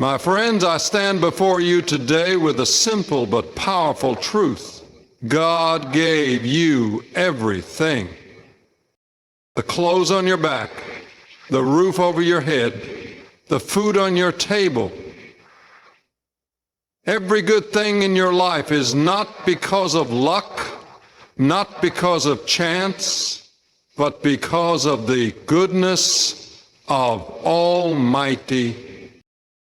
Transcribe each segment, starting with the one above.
My friends, I stand before you today with a simple but powerful truth. God gave you everything. The clothes on your back, the roof over your head, the food on your table. Every good thing in your life is not because of luck, not because of chance, but because of the goodness of Almighty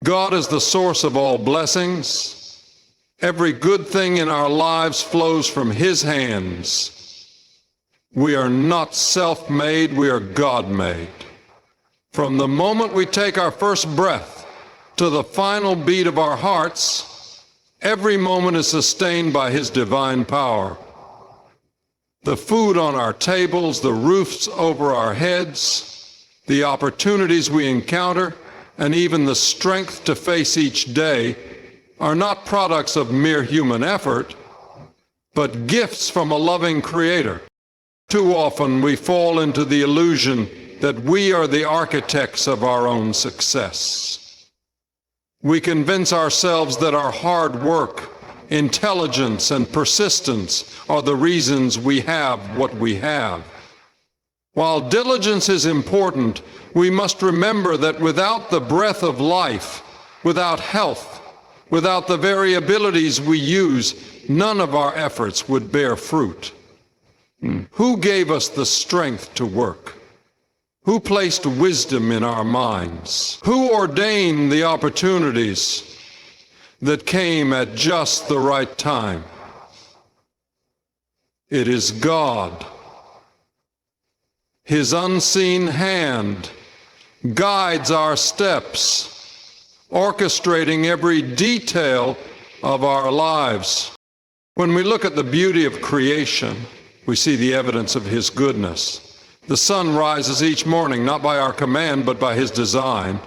God is the source of all blessings. Every good thing in our lives flows from His hands. We are not self-made, we are God-made. From the moment we take our first breath to the final beat of our hearts, every moment is sustained by His divine power. The food on our tables, the roofs over our heads, the opportunities we encounter, and even the strength to face each day are not products of mere human effort, but gifts from a loving Creator. Too often we fall into the illusion that we are the architects of our own success. We convince ourselves that our hard work, intelligence, and persistence are the reasons we have what we have. While diligence is important, we must remember that without the breath of life, without health, without the very abilities we use, none of our efforts would bear fruit. Who gave us the strength to work? Who placed wisdom in our minds? Who ordained the opportunities that came at just the right time? It is God. His unseen hand guides our steps, orchestrating every detail of our lives. When we look at the beauty of creation, we see the evidence of His goodness. The sun rises each morning, not by our command, but by His design.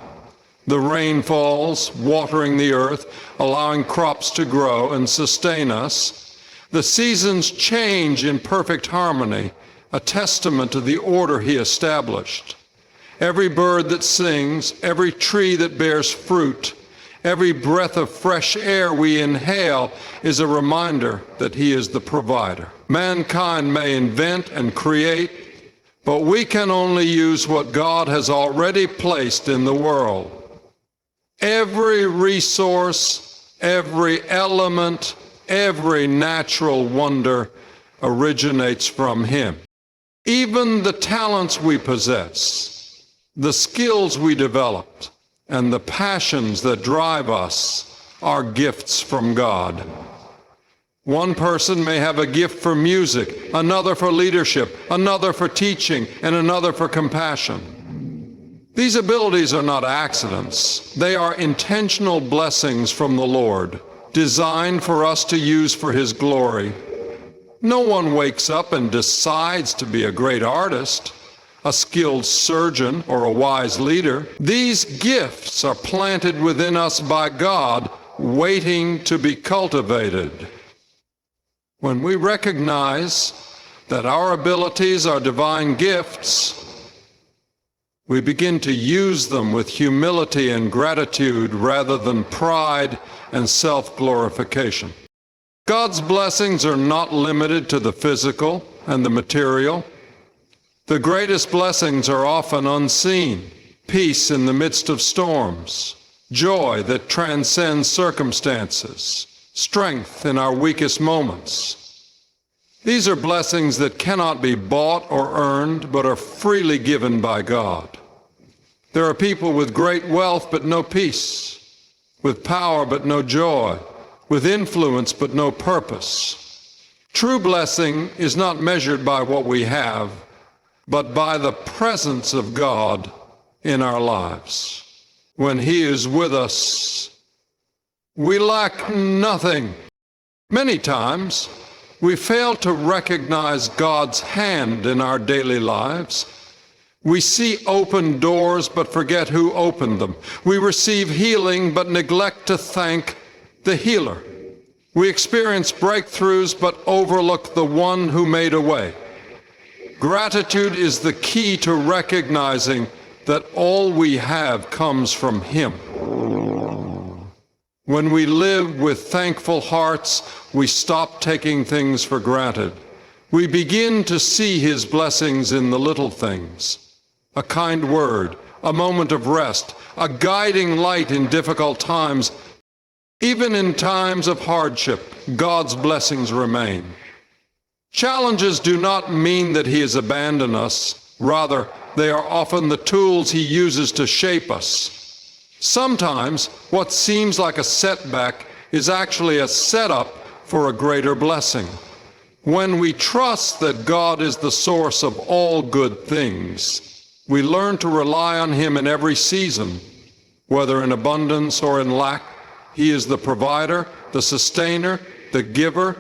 The rain falls, watering the earth, allowing crops to grow and sustain us. The seasons change in perfect harmony, a testament to the order He established. Every bird that sings, every tree that bears fruit, every breath of fresh air we inhale is a reminder that He is the provider. Mankind may invent and create, but we can only use what God has already placed in the world. Every resource, every element, every natural wonder originates from Him. Even the talents we possess, the skills we developed, and the passions that drive us are gifts from God. One person may have a gift for music, another for leadership, another for teaching, and another for compassion. These abilities are not accidents. They are intentional blessings from the Lord, designed for us to use for His glory. No one wakes up and decides to be a great artist, a skilled surgeon, or a wise leader. These gifts are planted within us by God, waiting to be cultivated. When we recognize that our abilities are divine gifts, we begin to use them with humility and gratitude rather than pride and self-glorification. God's blessings are not limited to the physical and the material. The greatest blessings are often unseen: peace in the midst of storms, joy that transcends circumstances, strength in our weakest moments. These are blessings that cannot be bought or earned, but are freely given by God. There are people with great wealth but no peace, with power but no joy, with influence but no purpose. True blessing is not measured by what we have, but by the presence of God in our lives. When He is with us, we lack nothing. Many times, we fail to recognize God's hand in our daily lives. We see open doors but forget who opened them. We receive healing but neglect to thank the healer. We experience breakthroughs but overlook the one who made a way. Gratitude is the key to recognizing that all we have comes from Him. When we live with thankful hearts, we stop taking things for granted. We begin to see His blessings in the little things. A kind word, a moment of rest, a guiding light in difficult times. Even in times of hardship, God's blessings remain. Challenges do not mean that He has abandoned us. Rather, they are often the tools He uses to shape us. Sometimes what seems like a setback is actually a setup for a greater blessing. When we trust that God is the source of all good things, we learn to rely on Him in every season, whether in abundance or in lack. He is the provider, the sustainer, the giver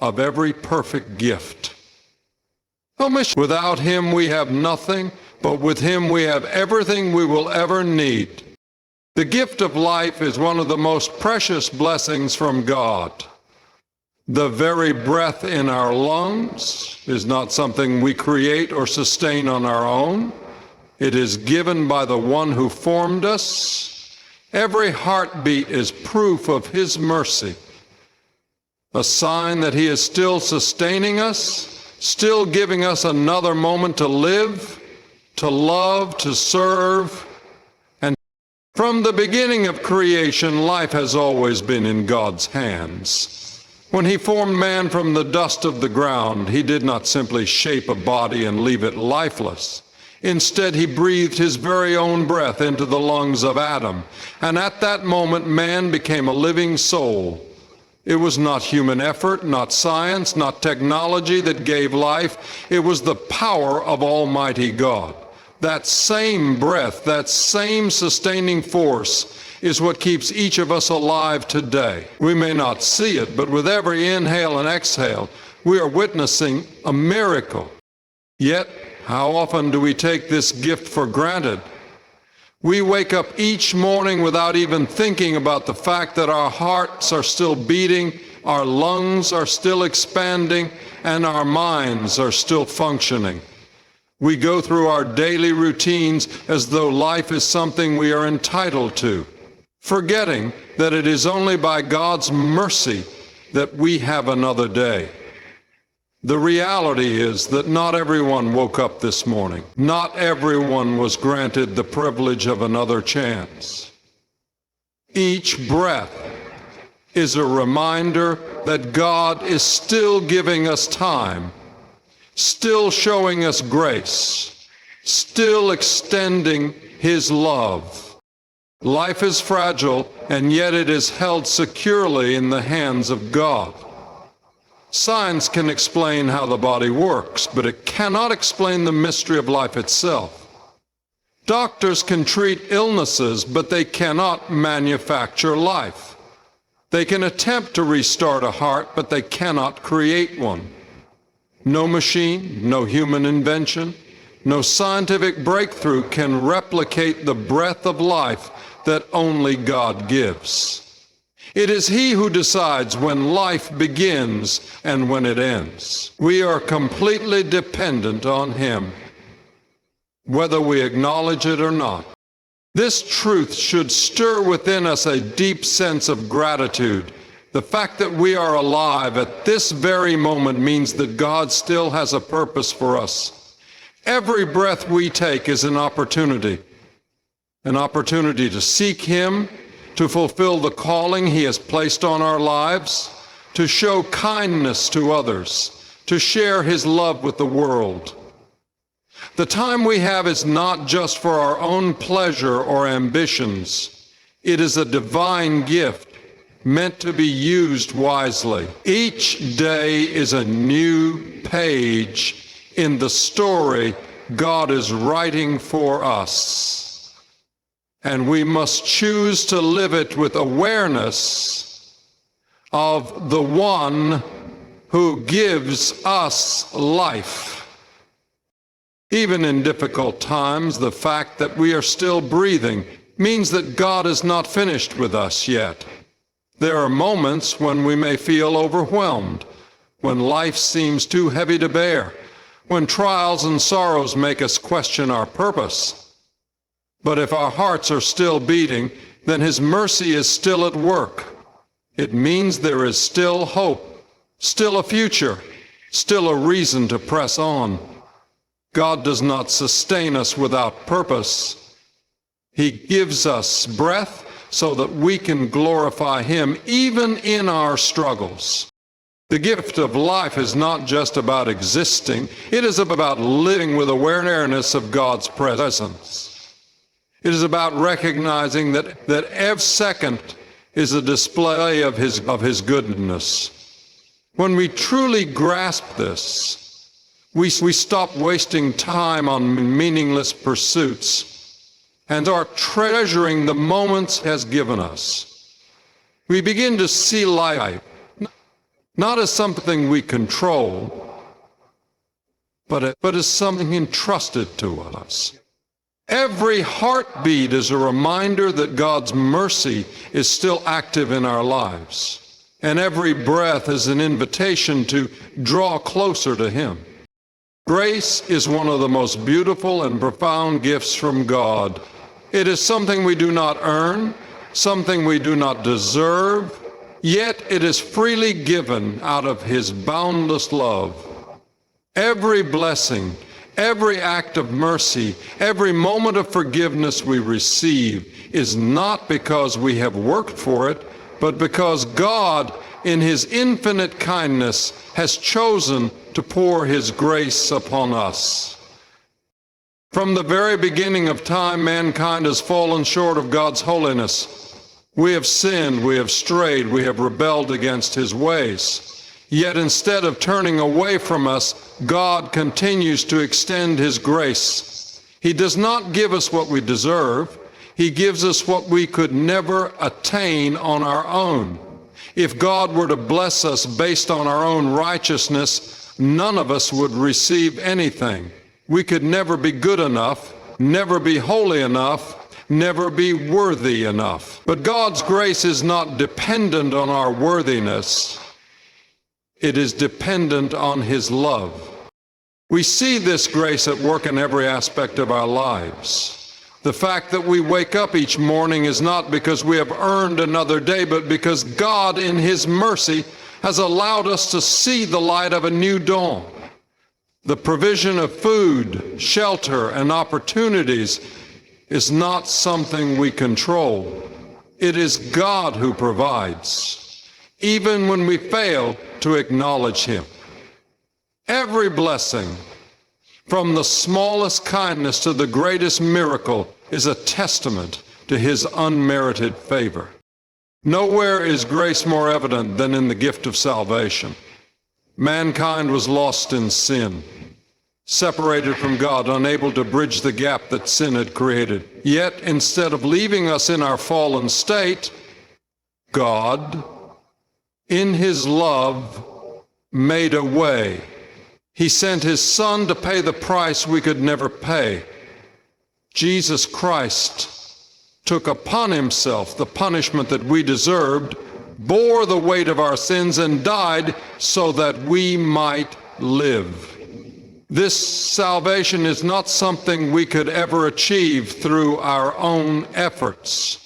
of every perfect gift. Without Him we have nothing, but with Him we have everything we will ever need. The gift of life is one of the most precious blessings from God. The very breath in our lungs is not something we create or sustain on our own. It is given by the One who formed us. Every heartbeat is proof of His mercy, a sign that He is still sustaining us, still giving us another moment to live, to love, to serve. And from the beginning of creation, life has always been in God's hands. When He formed man from the dust of the ground, He did not simply shape a body and leave it lifeless. Instead, He breathed His very own breath into the lungs of Adam, and at that moment, man became a living soul. It was not human effort, not science, not technology that gave life. It was the power of Almighty God. That same breath, that same sustaining force is what keeps each of us alive today. We may not see it, but with every inhale and exhale, we are witnessing a miracle. Yet, how often do we take this gift for granted? We wake up each morning without even thinking about the fact that our hearts are still beating, our lungs are still expanding, and our minds are still functioning. We go through our daily routines as though life is something we are entitled to, forgetting that it is only by God's mercy that we have another day. The reality is that not everyone woke up this morning. Not everyone was granted the privilege of another chance. Each breath is a reminder that God is still giving us time, still showing us grace, still extending His love. Life is fragile, and yet it is held securely in the hands of God. Science can explain how the body works, but it cannot explain the mystery of life itself. Doctors can treat illnesses, but they cannot manufacture life. They can attempt to restart a heart, but they cannot create one. No machine, no human invention, no scientific breakthrough can replicate the breath of life that only God gives. It is He who decides when life begins and when it ends. We are completely dependent on Him, whether we acknowledge it or not. This truth should stir within us a deep sense of gratitude. The fact that we are alive at this very moment means that God still has a purpose for us. Every breath we take is an opportunity to seek Him, to fulfill the calling He has placed on our lives, to show kindness to others, to share His love with the world. The time we have is not just for our own pleasure or ambitions. It is a divine gift meant to be used wisely. Each day is a new page in the story God is writing for us. And we must choose to live it with awareness of the One who gives us life. Even in difficult times, the fact that we are still breathing means that God is not finished with us yet. There are moments when we may feel overwhelmed, when life seems too heavy to bear, when trials and sorrows make us question our purpose. But if our hearts are still beating, then His mercy is still at work. It means there is still hope, still a future, still a reason to press on. God does not sustain us without purpose. He gives us breath so that we can glorify Him even in our struggles. The gift of life is not just about existing. It is about living with awareness of God's presence. It is about recognizing that every second is a display of His goodness. When we truly grasp this, we stop wasting time on meaningless pursuits and are treasuring the moments He has given us. We begin to see life not as something we control, but as something entrusted to us. Every heartbeat is a reminder that God's mercy is still active in our lives, and every breath is an invitation to draw closer to Him. Grace is one of the most beautiful and profound gifts from God. It is something we do not earn, something we do not deserve, yet it is freely given out of His boundless love. Every blessing, every act of mercy, every moment of forgiveness we receive is not because we have worked for it, but because God, in His infinite kindness, has chosen to pour His grace upon us. From the very beginning of time, mankind has fallen short of God's holiness. We have sinned, we have strayed, we have rebelled against His ways. Yet instead of turning away from us, God continues to extend His grace. He does not give us what we deserve. He gives us what we could never attain on our own. If God were to bless us based on our own righteousness, none of us would receive anything. We could never be good enough, never be holy enough, never be worthy enough. But God's grace is not dependent on our worthiness. It is dependent on His love. We see this grace at work in every aspect of our lives. The fact that we wake up each morning is not because we have earned another day, but because God, in His mercy, has allowed us to see the light of a new dawn. The provision of food, shelter, and opportunities is not something we control. It is God who provides, even when we fail to acknowledge Him. Every blessing, from the smallest kindness to the greatest miracle, is a testament to His unmerited favor. Nowhere is grace more evident than in the gift of salvation. Mankind was lost in sin, separated from God, unable to bridge the gap that sin had created. Yet, instead of leaving us in our fallen state, God, in His love, made a way. He sent His Son to pay the price we could never pay. Jesus Christ took upon Himself the punishment that we deserved, bore the weight of our sins, and died so that we might live. This salvation is not something we could ever achieve through our own efforts.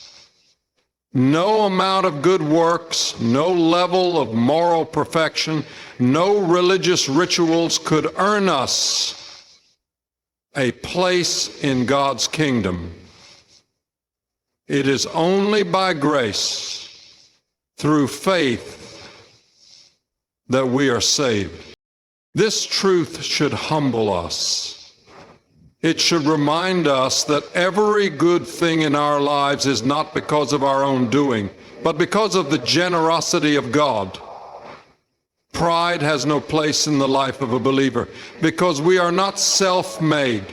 No amount of good works, no level of moral perfection, no religious rituals could earn us a place in God's kingdom. It is only by grace, through faith, that we are saved. This truth should humble us. It should remind us that every good thing in our lives is not because of our own doing, but because of the generosity of God. Pride has no place in the life of a believer, because we are not self-made.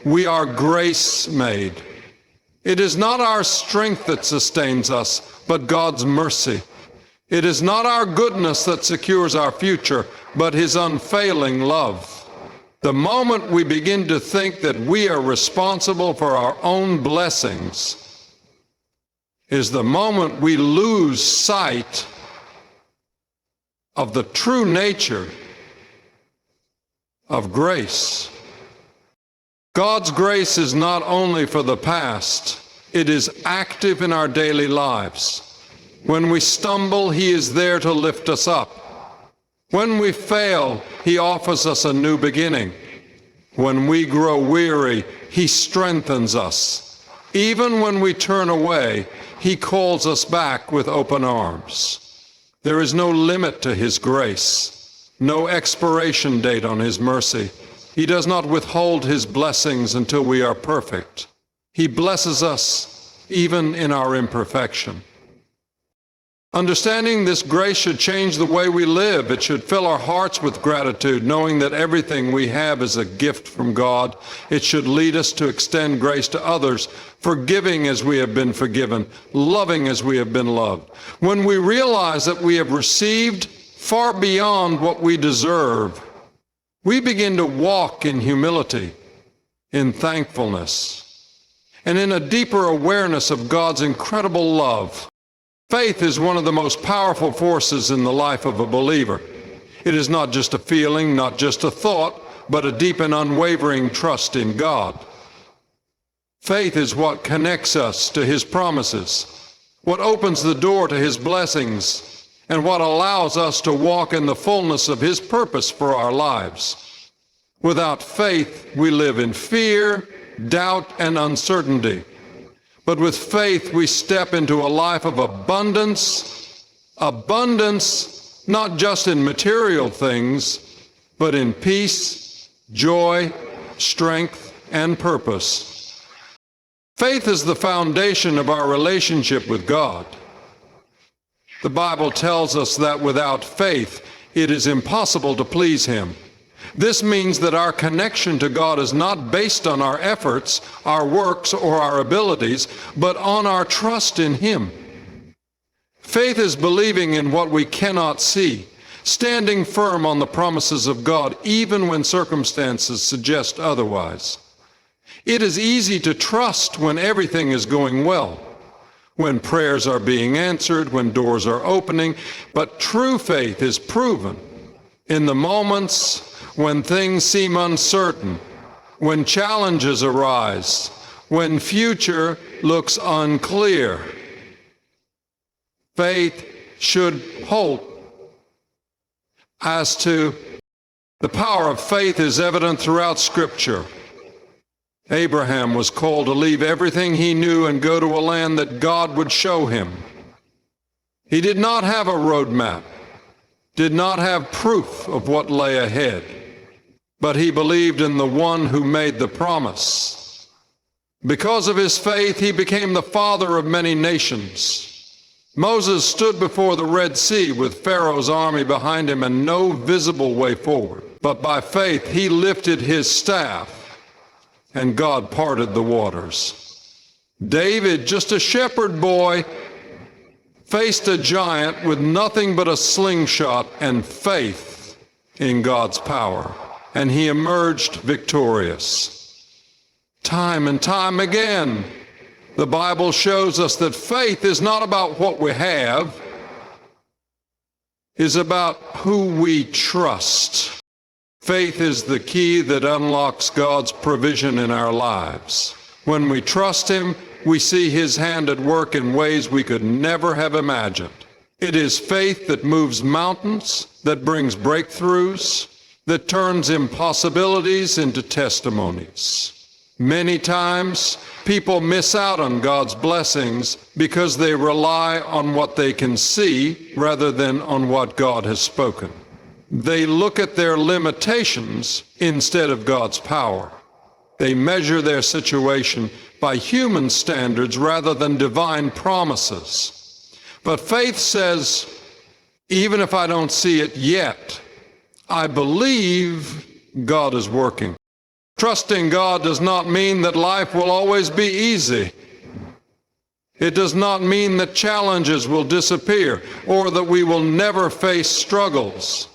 We are grace-made. It is not our strength that sustains us, but God's mercy. It is not our goodness that secures our future, but His unfailing love. The moment we begin to think that we are responsible for our own blessings is the moment we lose sight of the true nature of grace. God's grace is not only for the past, It is active in our daily lives. When we stumble, He is there to lift us up. When we fail, He offers us a new beginning. When we grow weary, He strengthens us. Even when we turn away, He calls us back with open arms. There is no limit to His grace, no expiration date on His mercy. He does not withhold His blessings until we are perfect. He blesses us even in our imperfection. Understanding this grace should change the way we live. It should fill our hearts with gratitude, knowing that everything we have is a gift from God. It should lead us to extend grace to others, forgiving as we have been forgiven, loving as we have been loved. When we realize that we have received far beyond what we deserve, we begin to walk in humility, in thankfulness, and in a deeper awareness of God's incredible love. Faith is one of the most powerful forces in the life of a believer. It is not just a feeling, not just a thought, but a deep and unwavering trust in God. Faith is what connects us to His promises, what opens the door to His blessings, and what allows us to walk in the fullness of His purpose for our lives. Without faith, we live in fear, doubt, and uncertainty. But with faith, we step into a life of abundance, not just in material things, but in peace, joy, strength, and purpose. Faith is the foundation of our relationship with God. The Bible tells us that without faith, it is impossible to please Him. This means that our connection to God is not based on our efforts, our works, or our abilities, but on our trust in Him. Faith is believing in what we cannot see, standing firm on the promises of God, even when circumstances suggest otherwise. It is easy to trust when everything is going well, when prayers are being answered, when doors are opening, but true faith is proven in the moments when things seem uncertain, when challenges arise, when future looks unclear. Faith should hope. As to the power of faith is evident throughout Scripture. Abraham was called to leave everything he knew and go to a land that God would show him. He did not have a roadmap, did not have proof of what lay ahead. But he believed in the one who made the promise. Because of his faith, he became the father of many nations. Moses stood before the Red Sea with Pharaoh's army behind him and no visible way forward. But by faith, he lifted his staff, and God parted the waters. David, just a shepherd boy, faced a giant with nothing but a slingshot and faith in God's power. And he emerged victorious. Time and time again, the Bible shows us that faith is not about what we have, it's about who we trust. Faith is the key that unlocks God's provision in our lives. When we trust Him, we see His hand at work in ways we could never have imagined. It is faith that moves mountains, that brings breakthroughs, that turns impossibilities into testimonies. Many times, people miss out on God's blessings because they rely on what they can see rather than on what God has spoken. They look at their limitations instead of God's power. They measure their situation by human standards rather than divine promises. But faith says, even if I don't see it yet, I believe God is working. Trusting God does not mean that life will always be easy. It does not mean that challenges will disappear or that we will never face struggles.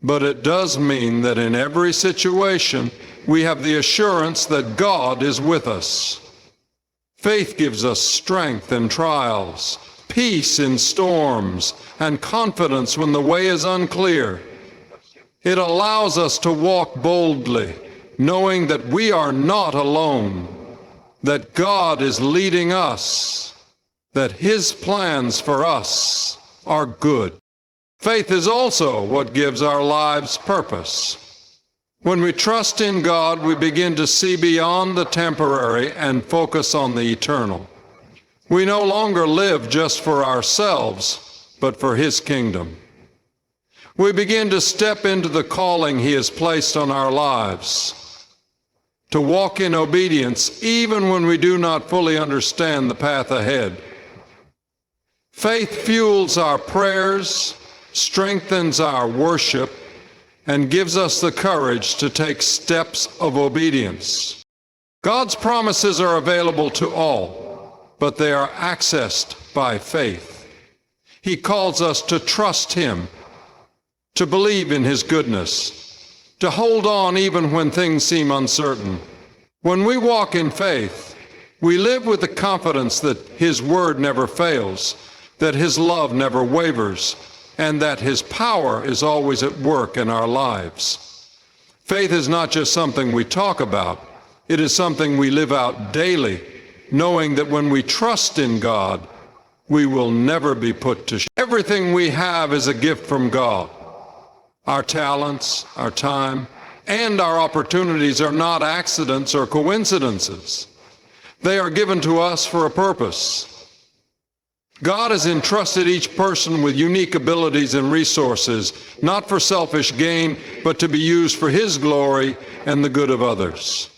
But it does mean that in every situation, we have the assurance that God is with us. Faith gives us strength in trials, peace in storms, and confidence when the way is unclear. It allows us to walk boldly, knowing that we are not alone. that God is leading us, that His plans for us are good. Faith is also what gives our lives purpose. When we trust in God, we begin to see beyond the temporary and focus on the eternal. We no longer live just for ourselves, but for His kingdom. We begin to step into the calling He has placed on our lives, to walk in obedience even when we do not fully understand the path ahead. Faith fuels our prayers, strengthens our worship, and gives us the courage to take steps of obedience. God's promises are available to all, but they are accessed by faith. He calls us to trust Him, to believe in His goodness, to hold on even when things seem uncertain. When we walk in faith, we live with the confidence that His word never fails, that His love never wavers, and that His power is always at work in our lives. Faith is not just something we talk about. It is something we live out daily, knowing that when we trust in God, we will never be put to shame. Everything we have is a gift from God. Our talents, our time, and our opportunities are not accidents or coincidences. They are given to us for a purpose. God has entrusted each person with unique abilities and resources, not for selfish gain, but to be used for His glory and the good of others.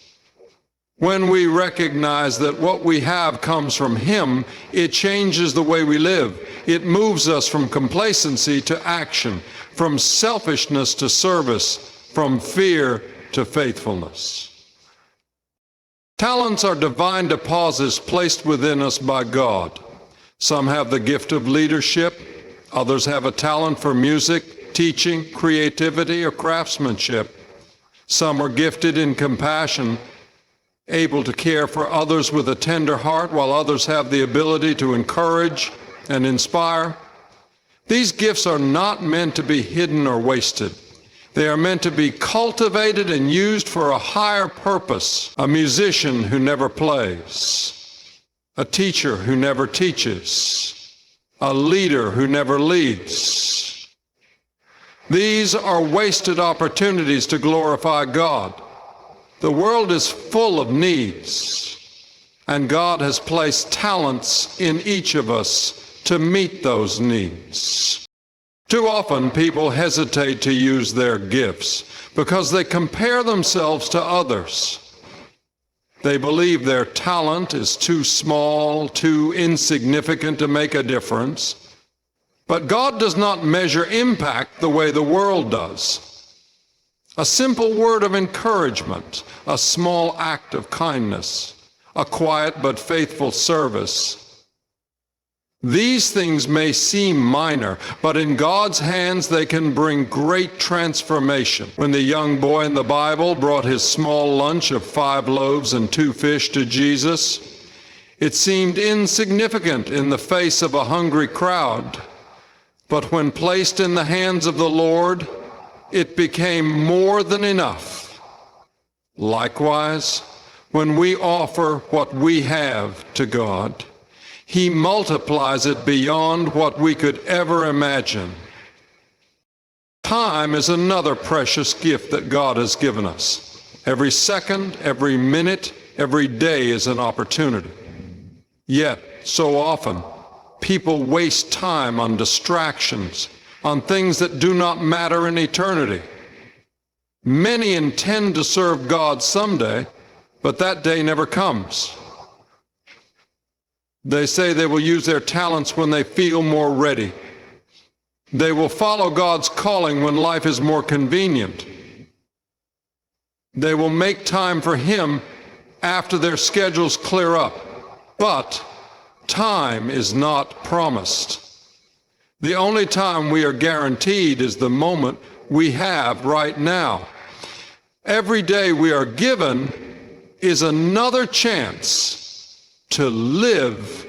When we recognize that what we have comes from Him, it changes the way we live. It moves us from complacency to action, from selfishness to service, from fear to faithfulness. Talents are divine deposits placed within us by God. Some have the gift of leadership. Others have a talent for music, teaching, creativity, or craftsmanship. Some are gifted in compassion, able to care for others with a tender heart, while others have the ability to encourage and inspire. These gifts are not meant to be hidden or wasted. They are meant to be cultivated and used for a higher purpose. A musician who never plays, a teacher who never teaches, a leader who never leads. These are wasted opportunities to glorify God. The world is full of needs, and God has placed talents in each of us to meet those needs. Too often, people hesitate to use their gifts because they compare themselves to others. They believe their talent is too small, too insignificant to make a difference. But God does not measure impact the way the world does. A simple word of encouragement, a small act of kindness, a quiet but faithful service. These things may seem minor, but in God's hands they can bring great transformation. When the young boy in the Bible brought his small lunch of 5 loaves and 2 fish to Jesus, it seemed insignificant in the face of a hungry crowd. But when placed in the hands of the Lord, it became more than enough. Likewise, when we offer what we have to God, He multiplies it beyond what we could ever imagine. Time is another precious gift that God has given us. Every second, every minute, every day is an opportunity. Yet, so often, people waste time on distractions, on things that do not matter in eternity. Many intend to serve God someday, but that day never comes. They say they will use their talents when they feel more ready. They will follow God's calling when life is more convenient. They will make time for Him after their schedules clear up. But time is not promised. The only time we are guaranteed is the moment we have right now. Every day we are given is another chance to live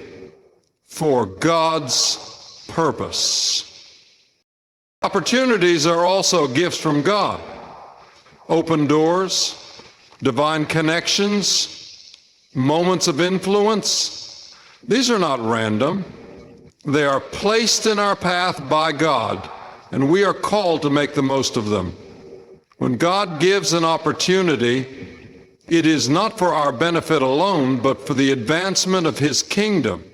for God's purpose. Opportunities are also gifts from God. Open doors, divine connections, moments of influence, these are not random. They are placed in our path by God, and we are called to make the most of them. When God gives an opportunity, it is not for our benefit alone, but for the advancement of His kingdom.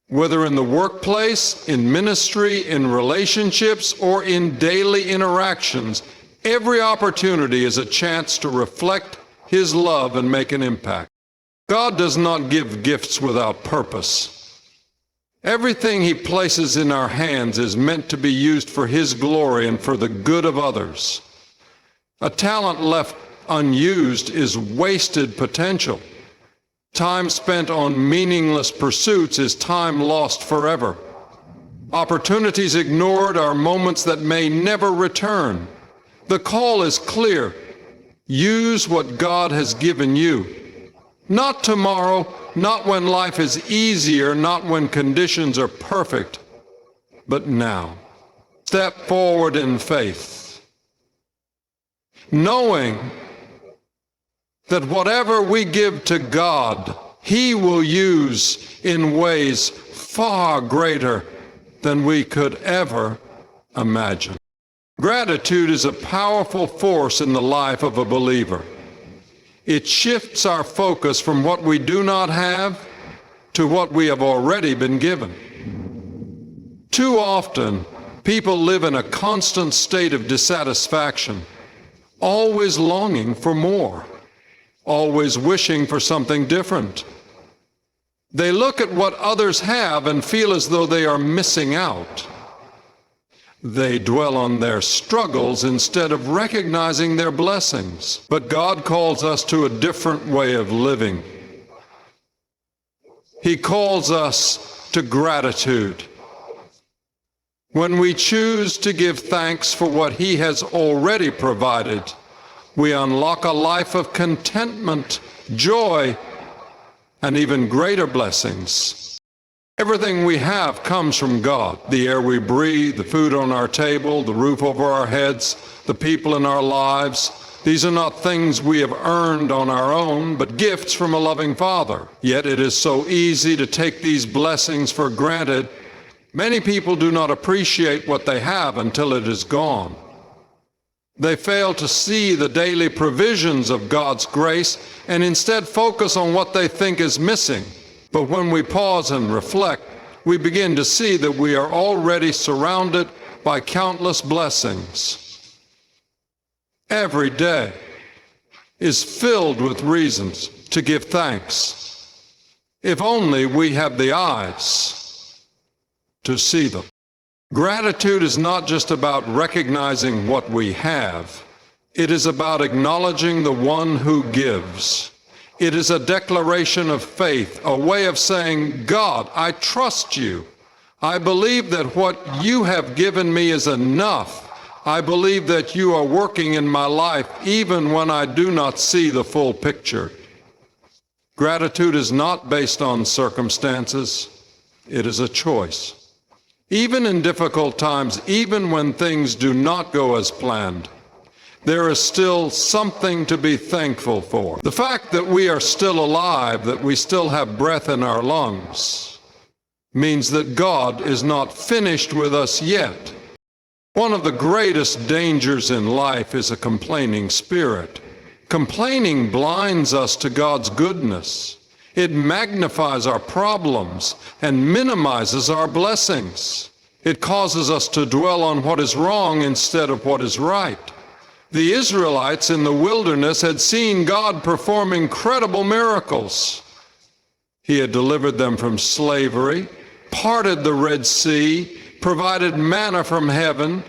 Whether in the workplace, in ministry, in relationships, or in daily interactions, every opportunity is a chance to reflect His love and make an impact. God does not give gifts without purpose. Everything He places in our hands is meant to be used for His glory and for the good of others. A talent left unused is wasted potential. Time spent on meaningless pursuits is time lost forever. Opportunities ignored are moments that may never return. The call is clear. Use what God has given you. Not tomorrow, not when life is easier, not when conditions are perfect, but now. Step forward in faith, knowing that whatever we give to God, He will use in ways far greater than we could ever imagine. Gratitude is a powerful force in the life of a believer. It shifts our focus from what we do not have to what we have already been given. Too often, people live in a constant state of dissatisfaction, always longing for more, always wishing for something different. They look at what others have and feel as though they are missing out. They dwell on their struggles instead of recognizing their blessings. But God calls us to a different way of living. He calls us to gratitude. When we choose to give thanks for what He has already provided, we unlock a life of contentment, joy, and even greater blessings. Everything we have comes from God. The air we breathe, the food on our table, the roof over our heads, the people in our lives. These are not things we have earned on our own, but gifts from a loving Father. Yet it is so easy to take these blessings for granted. Many people do not appreciate what they have until it is gone. They fail to see the daily provisions of God's grace and instead focus on what they think is missing. But when we pause and reflect, we begin to see that we are already surrounded by countless blessings. Every day is filled with reasons to give thanks, if only we have the eyes to see them. Gratitude is not just about recognizing what we have. It is about acknowledging the one who gives. It is a declaration of faith, a way of saying, God, I trust you. I believe that what you have given me is enough. I believe that you are working in my life even when I do not see the full picture. Gratitude is not based on circumstances. It is a choice. Even in difficult times, even when things do not go as planned, there is still something to be thankful for. The fact that we are still alive, that we still have breath in our lungs, means that God is not finished with us yet. One of the greatest dangers in life is a complaining spirit. Complaining blinds us to God's goodness. It magnifies our problems and minimizes our blessings. It causes us to dwell on what is wrong instead of what is right. The Israelites in the wilderness had seen God perform incredible miracles. He had delivered them from slavery, parted the Red Sea, provided manna from heaven,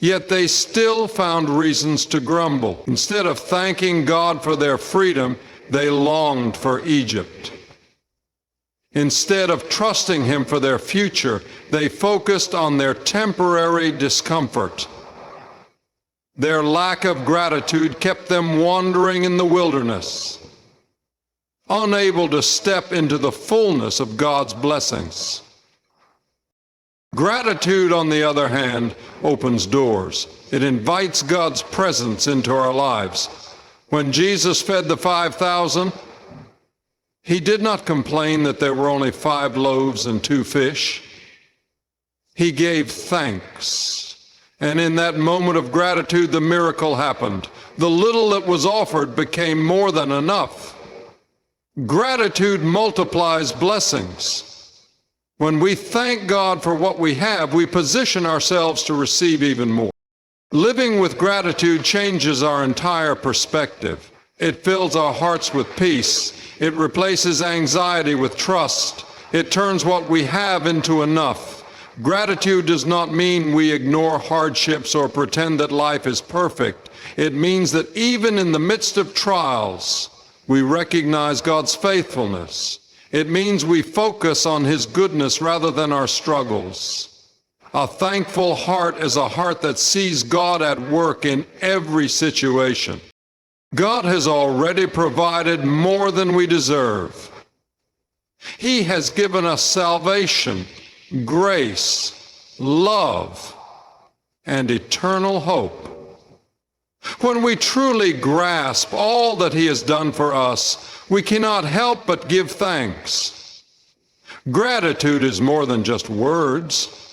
yet they still found reasons to grumble. Instead of thanking God for their freedom, they longed for Egypt. Instead of trusting Him for their future, they focused on their temporary discomfort. Their lack of gratitude kept them wandering in the wilderness, unable to step into the fullness of God's blessings. Gratitude, on the other hand, opens doors. It invites God's presence into our lives. When Jesus fed the 5,000, He did not complain that there were only 5 loaves and 2 fish. He gave thanks. And in that moment of gratitude, the miracle happened. The little that was offered became more than enough. Gratitude multiplies blessings. When we thank God for what we have, we position ourselves to receive even more. Living with gratitude changes our entire perspective. It fills our hearts with peace. It replaces anxiety with trust. It turns what we have into enough. Gratitude does not mean we ignore hardships or pretend that life is perfect. It means that even in the midst of trials, we recognize God's faithfulness. It means we focus on His goodness rather than our struggles. A thankful heart is a heart that sees God at work in every situation. God has already provided more than we deserve. He has given us salvation, grace, love, and eternal hope. When we truly grasp all that He has done for us, we cannot help but give thanks. Gratitude is more than just words.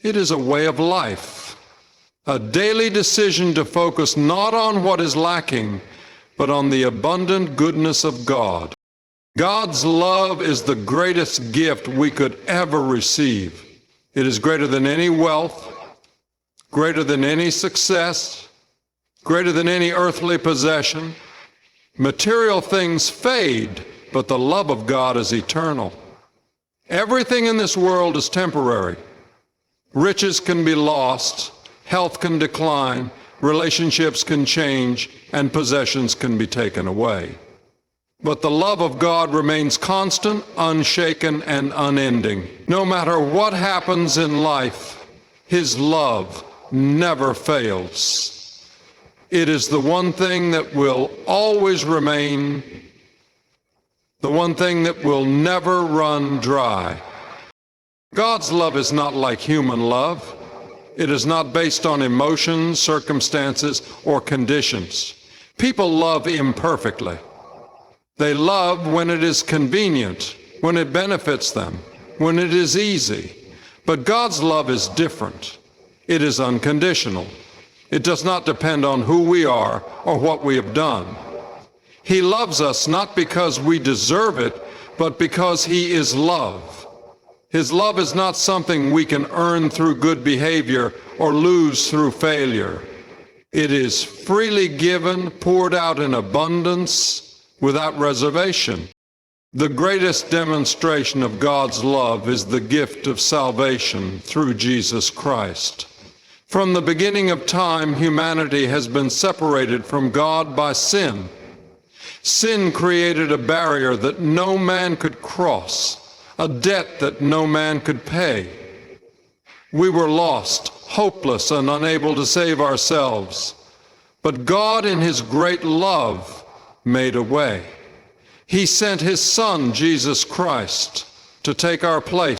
It is a way of life, a daily decision to focus not on what is lacking, but on the abundant goodness of God. God's love is the greatest gift we could ever receive. It is greater than any wealth, greater than any success, greater than any earthly possession. Material things fade, but the love of God is eternal. Everything in this world is temporary. Riches can be lost, health can decline, relationships can change, and possessions can be taken away. But the love of God remains constant, unshaken, and unending. No matter what happens in life, His love never fails. It is the one thing that will always remain, the one thing that will never run dry. God's love is not like human love. It is not based on emotions, circumstances, or conditions. People love imperfectly. They love when it is convenient, when it benefits them, when it is easy. But God's love is different. It is unconditional. It does not depend on who we are or what we have done. He loves us not because we deserve it, but because He is love. His love is not something we can earn through good behavior or lose through failure. It is freely given, poured out in abundance, without reservation. The greatest demonstration of God's love is the gift of salvation through Jesus Christ. From the beginning of time, humanity has been separated from God by sin. Sin created a barrier that no man could cross, a debt that no man could pay. We were lost, hopeless, and unable to save ourselves. But God, in His great love, made a way. He sent His Son, Jesus Christ, to take our place.